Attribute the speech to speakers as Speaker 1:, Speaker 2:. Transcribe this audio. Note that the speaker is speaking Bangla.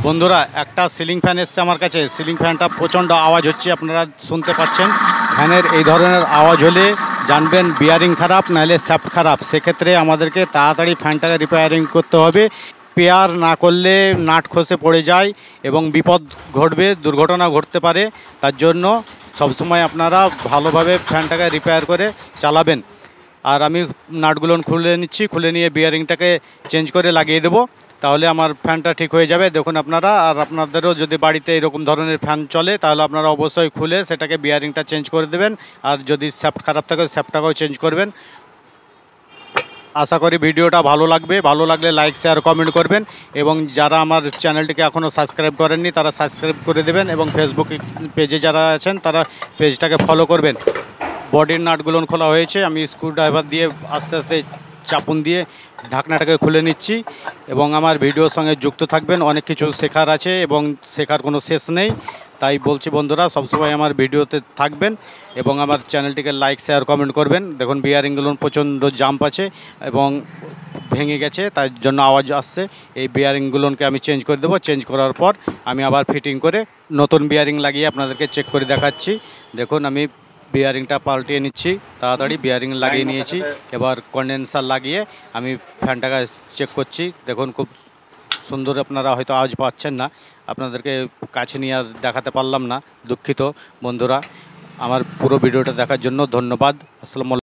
Speaker 1: বন্ধুরা একটা সিলিং ফ্যান এসছে আমার কাছে। সিলিং ফ্যানটা প্রচণ্ড আওয়াজ হচ্ছে, আপনারা শুনতে পাচ্ছেন। ফ্যানের এই ধরনের আওয়াজ হলে জানবেন বিয়ারিং খারাপ, নাহলে শ্যাফট খারাপ। সেক্ষেত্রে আমাদেরকে তাড়াতাড়ি ফ্যানটাকে রিপেয়ারিং করতে হবে। পেয়ার না করলে নাট খসে পড়ে যায় এবং বিপদ ঘটবে, দুর্ঘটনা ঘটতে পারে। তার জন্য সবসময় আপনারা ভালোভাবে ফ্যানটাকে রিপেয়ার করে চালাবেন। আর আমি নাটগুলো খুলে নিচ্ছি, খুলে নিয়ে বিয়ারিংটাকে চেঞ্জ করে লাগিয়ে দেবো, তাহলে আমার ফ্যানটা ঠিক হয়ে যাবে। দেখুন আপনারা, আর আপনাদেরও যদি বাড়িতে এরকম ধরনের ফ্যান চলে তাহলে আপনারা অবশ্যই খুলে সেটাকে বিয়ারিংটা চেঞ্জ করে দেবেন। আর যদি শ্যাফট খারাপ থাকে শ্যাফটটাকেও চেঞ্জ করবেন। আশা করি ভিডিওটা ভালো লাগবে। ভালো লাগলে লাইক, শেয়ার, কমেন্ট করবেন। এবং যারা আমার চ্যানেলটিকে এখনও সাবস্ক্রাইব করেননি তারা সাবস্ক্রাইব করে দেবেন। এবং ফেসবুক পেজে যারা আছেন তারা পেজটাকে ফলো করবেন। বডির নাটগুলো খোলা হয়েছে, আমি স্ক্রুড্রাইভার দিয়ে আস্তে আস্তে চাপুন দিয়ে ঢাকনাটাকে খুলে নিচ্ছি। এবং আমার ভিডিওর সঙ্গে যুক্ত থাকবেন, অনেক কিছু শেখার আছে এবং শেখার কোনো শেষ নেই। তাই বলছি বন্ধুরা, সবসময় আমার ভিডিওতে থাকবেন এবং আমার চ্যানেলটিকে লাইক, শেয়ার, কমেন্ট করবেন। দেখুন বিয়ারিংগুলো প্রচণ্ড জাম্প আছে এবং ভেঙে গেছে, তাই জন্য আওয়াজ আসছে। এই বিয়ারিংগুলোকে আমি চেঞ্জ করে দেবো। চেঞ্জ করার পর আমি আবার ফিটিং করে নতুন বিয়ারিং লাগিয়ে আপনাদেরকে চেক করে দেখাচ্ছি। দেখুন আমি বিয়ারিংটা পাল্টিয়ে নিচ্ছি, তাড়াতাড়ি বিয়ারিং লাগিয়ে নিয়েছি। এবার কন্ডেন্সার লাগিয়ে আমি ফ্যানটাকে চেক করছি। দেখুন খুব সুন্দর, আপনারা হয়তো আওয়াজ পাচ্ছেন না, আপনাদেরকে কাছে নিয়ে আর দেখাতে পারলাম না, দুঃখিত বন্ধুরা। আমার পুরো ভিডিওটা দেখার জন্য ধন্যবাদ। আসসালামু আলাইকুম।